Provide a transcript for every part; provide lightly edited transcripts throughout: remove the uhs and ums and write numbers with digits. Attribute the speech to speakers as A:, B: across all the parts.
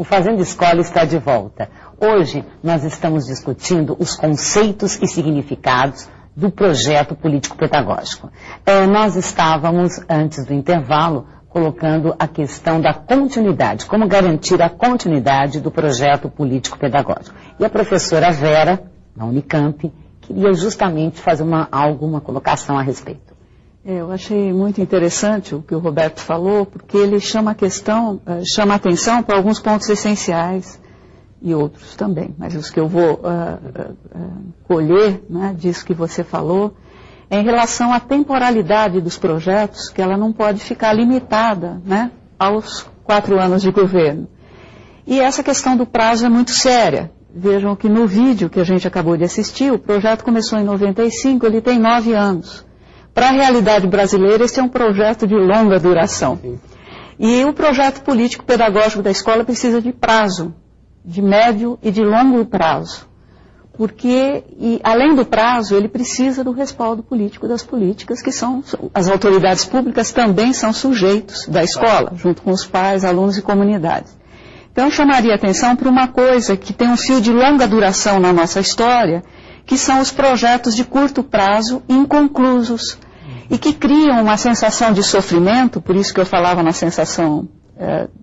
A: O Fazendo Escola está de volta. Hoje nós estamos discutindo os conceitos e significados do projeto político-pedagógico. Nós estávamos, antes do intervalo, colocando a questão da continuidade, como garantir a continuidade do projeto político-pedagógico. E a professora Vera, da Unicamp, queria justamente fazer uma colocação a respeito.
B: Eu achei muito interessante o que o Roberto falou, porque ele chama a atenção para alguns pontos essenciais e outros também, mas os que eu vou colher, né, disso que você falou, é em relação à temporalidade dos projetos, que ela não pode ficar limitada, né, aos 4 anos de governo. E essa questão do prazo é muito séria. Vejam que no vídeo que a gente acabou de assistir, o projeto começou em 95, ele tem 9 anos. Para a realidade brasileira, esse é um projeto de longa duração. E o projeto político-pedagógico da escola precisa de prazo, de médio e de longo prazo. Porque, além do prazo, ele precisa do respaldo político das políticas, que são, as autoridades públicas também são sujeitos da escola, junto com os pais, alunos e comunidades. Então, eu chamaria a atenção para uma coisa que tem um fio de longa duração na nossa história, que são os projetos de curto prazo inconclusos e que criam uma sensação de sofrimento, por isso que eu falava na sensação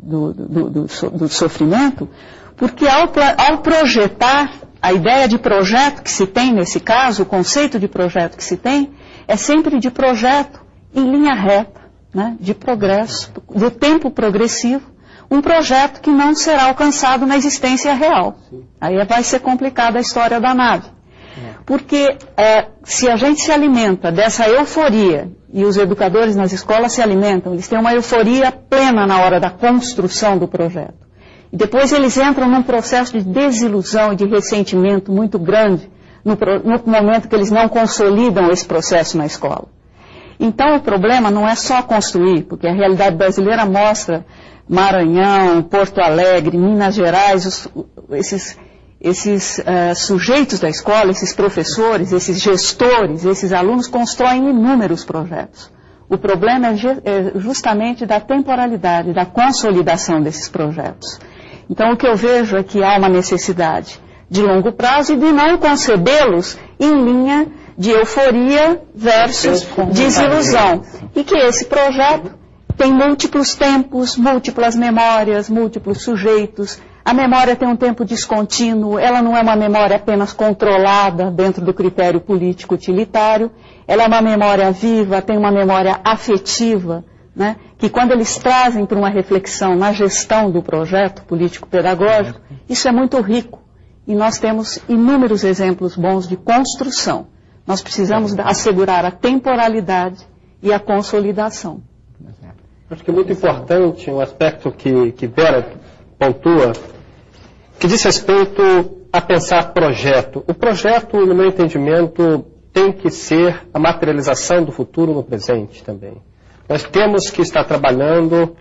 B: do sofrimento, porque ao projetar, a ideia de projeto que se tem nesse caso, o conceito de projeto que se tem, é sempre de projeto em linha reta, né, de progresso, do tempo progressivo, um projeto que não será alcançado na existência real. Aí vai ser complicada a história da nave. Porque se a gente se alimenta dessa euforia, e os educadores nas escolas se alimentam, eles têm uma euforia plena na hora da construção do projeto. E depois eles entram num processo de desilusão e de ressentimento muito grande no momento que eles não consolidam esse processo na escola. Então o problema não é só construir, porque a realidade brasileira mostra Maranhão, Porto Alegre, Minas Gerais, esses sujeitos da escola, esses professores, esses gestores, esses alunos constroem inúmeros projetos. O problema é justamente da temporalidade, da consolidação desses projetos. Então o que eu vejo é que há uma necessidade de longo prazo e de não concebê-los em linha de euforia versus desilusão. E que esse projeto tem múltiplos tempos, múltiplas memórias, múltiplos sujeitos. A memória tem um tempo descontínuo, ela não é uma memória apenas controlada dentro do critério político utilitário, ela é uma memória viva, tem uma memória afetiva, né, que quando eles trazem para uma reflexão na gestão do projeto político-pedagógico, isso é muito rico. E nós temos inúmeros exemplos bons de construção. Nós precisamos assegurar a temporalidade e a consolidação.
C: Acho que é muito importante um aspecto que Vera pontua, que diz respeito a pensar projeto. O projeto, no meu entendimento, tem que ser a materialização do futuro no presente também. Nós temos que estar trabalhando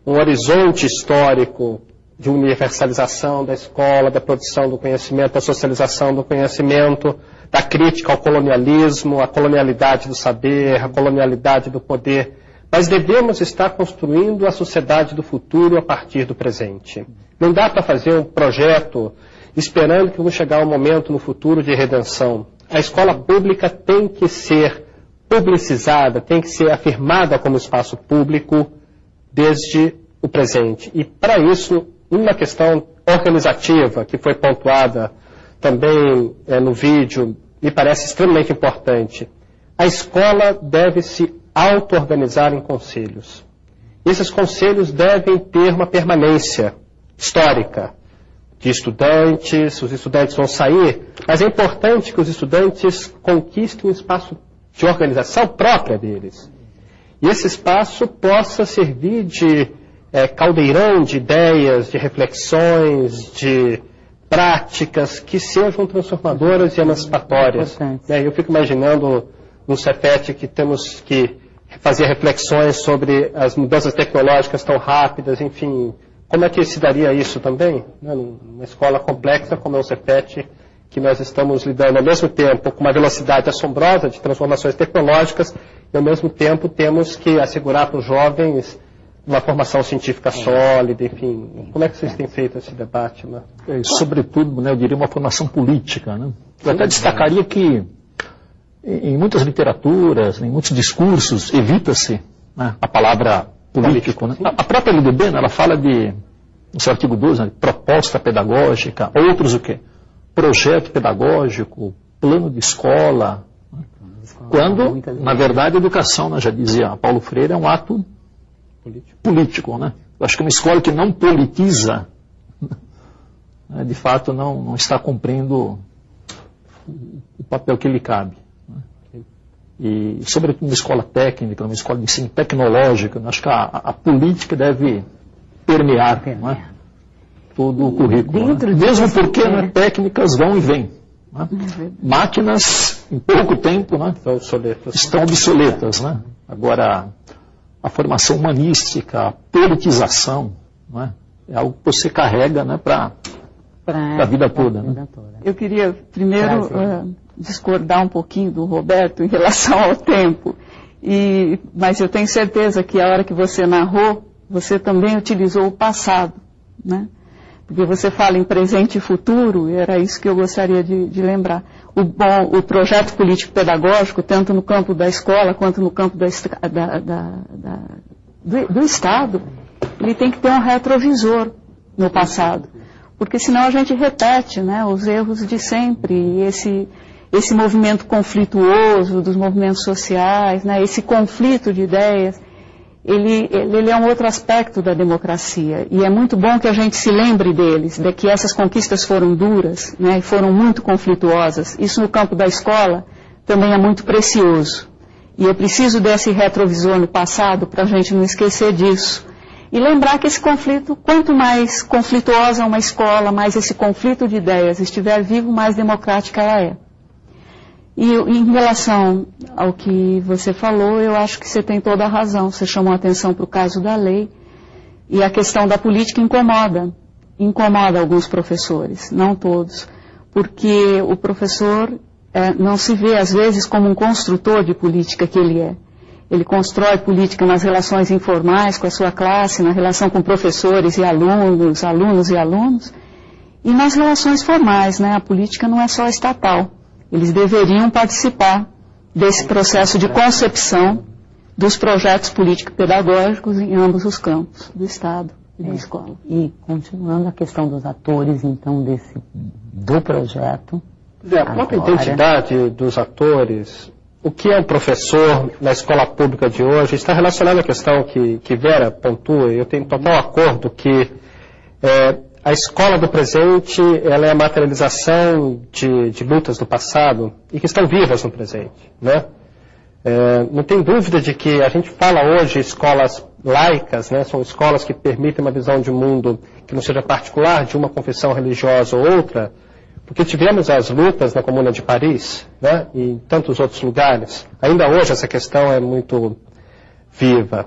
C: um horizonte histórico de universalização da escola, da produção do conhecimento, da socialização do conhecimento, da crítica ao colonialismo, à colonialidade do saber, à colonialidade do poder. Mas devemos estar construindo a sociedade do futuro a partir do presente. Não dá para fazer um projeto esperando que vamos chegar um momento no futuro de redenção. A escola pública tem que ser publicizada, tem que ser afirmada como espaço público desde o presente. E para isso, uma questão organizativa que foi pontuada também no vídeo, me parece extremamente importante. A escola deve se auto-organizar em conselhos. Esses conselhos devem ter uma permanência histórica de estudantes, os estudantes vão sair, mas é importante que os estudantes conquistem um espaço de organização própria deles. E esse espaço possa servir de caldeirão de ideias, de reflexões, de práticas que sejam transformadoras e emancipatórias. Eu fico imaginando no Cefet que temos que fazer reflexões sobre as mudanças tecnológicas tão rápidas, enfim, como é que se daria isso também? Numa escola complexa como é o Cefet, que nós estamos lidando ao mesmo tempo com uma velocidade assombrosa de transformações tecnológicas e ao mesmo tempo temos que assegurar para os jovens uma formação científica sólida, enfim. Como é que vocês têm feito esse debate? Né?
D: Sobretudo, né, eu diria uma formação política. Né? Eu até destacaria que em muitas literaturas, em muitos discursos, evita-se, né, a palavra político. Né? A própria LDB, né, ela fala de, no seu artigo 12, né, proposta pedagógica, outros o quê? Projeto pedagógico, plano de escola. Né? Quando, na verdade, a educação, né, já dizia Paulo Freire, é um ato político. Né? Eu acho que uma escola que não politiza, né, de fato, não está cumprindo o papel que lhe cabe. Né? E, sobretudo, uma escola técnica, uma escola de ensino tecnológica, acho que a política deve permear, né, todo o currículo. Né? Mesmo porque, né, técnicas vão e vêm. Né? Máquinas, em pouco tempo, né, estão obsoletas. Né? Agora, a formação humanística, a politização, né, é algo que você carrega, né, para a vida toda. Né?
B: Eu queria primeiro discordar um pouquinho do Roberto em relação ao tempo, mas eu tenho certeza que a hora que você narrou, você também utilizou o passado, né? Porque você fala em presente e futuro, e era isso que eu gostaria de lembrar. O projeto político-pedagógico, tanto no campo da escola quanto no campo do Estado, ele tem que ter um retrovisor no passado. Porque senão a gente repete, né, os erros de sempre, e esse movimento conflituoso dos movimentos sociais, né, esse conflito de ideias, ele é um outro aspecto da democracia. E é muito bom que a gente se lembre deles, de que essas conquistas foram duras, né, e foram muito conflituosas. Isso no campo da escola também é muito precioso. E eu preciso desse retrovisor no passado para a gente não esquecer disso. E lembrar que esse conflito, quanto mais conflituosa uma escola, mais esse conflito de ideias estiver vivo, mais democrática ela é. E em relação ao que você falou, eu acho que você tem toda a razão. Você chamou a atenção para o caso da lei. E a questão da política incomoda alguns professores, não todos. Porque o professor não se vê, às vezes, como um construtor de política que ele é. Ele constrói política nas relações informais com a sua classe, na relação com professores e alunos, alunos e alunos. E nas relações formais, né? A política não é só estatal. Eles deveriam participar desse processo de concepção dos projetos político-pedagógicos em ambos os campos, do Estado e da escola.
A: E continuando a questão dos atores, então, do projeto.
C: A própria identidade dos atores, o que é um professor na escola pública de hoje, está relacionado à questão que Vera pontua, e eu tenho total acordo que a escola do presente, ela é a materialização de lutas do passado e que estão vivas no presente, né? Não tem dúvida de que a gente fala hoje escolas laicas, né? São escolas que permitem uma visão de mundo que não seja particular de uma confissão religiosa ou outra, porque tivemos as lutas na Comuna de Paris, né? E em tantos outros lugares. Ainda hoje essa questão é muito viva.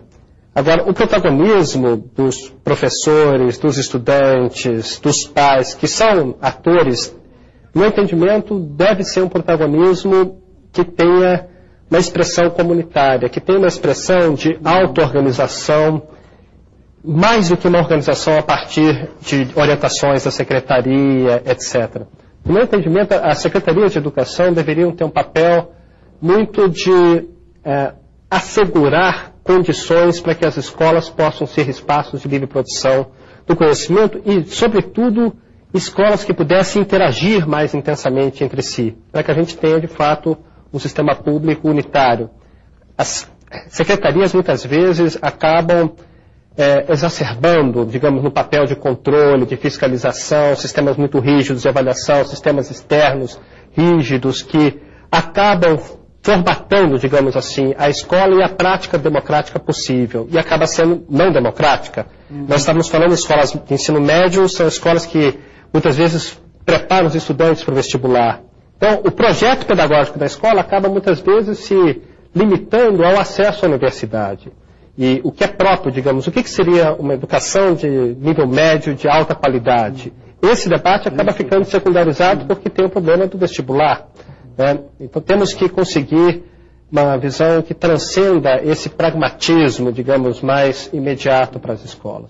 C: Agora, o protagonismo dos professores, dos estudantes, dos pais, que são atores, no meu entendimento, deve ser um protagonismo que tenha uma expressão comunitária, que tenha uma expressão de auto-organização, mais do que uma organização a partir de orientações da secretaria, etc. No meu entendimento, as secretarias de educação deveriam ter um papel muito de assegurar condições para que as escolas possam ser espaços de livre produção do conhecimento e, sobretudo, escolas que pudessem interagir mais intensamente entre si, para que a gente tenha, de fato, um sistema público unitário. As secretarias, muitas vezes, acabam exacerbando, digamos, no papel de controle, de fiscalização, sistemas muito rígidos de avaliação, sistemas externos rígidos que acabam formatando, digamos assim, a escola e a prática democrática possível, e acaba sendo não democrática. Nós estamos falando de escolas de ensino médio, são escolas que muitas vezes preparam os estudantes para o vestibular. Então, o projeto pedagógico da escola acaba muitas vezes se limitando ao acesso à universidade. E o que é próprio, digamos, o que seria uma educação de nível médio, de alta qualidade? Esse debate acaba ficando secundarizado porque tem o problema do vestibular. Então temos que conseguir uma visão que transcenda esse pragmatismo, digamos, mais imediato para as escolas.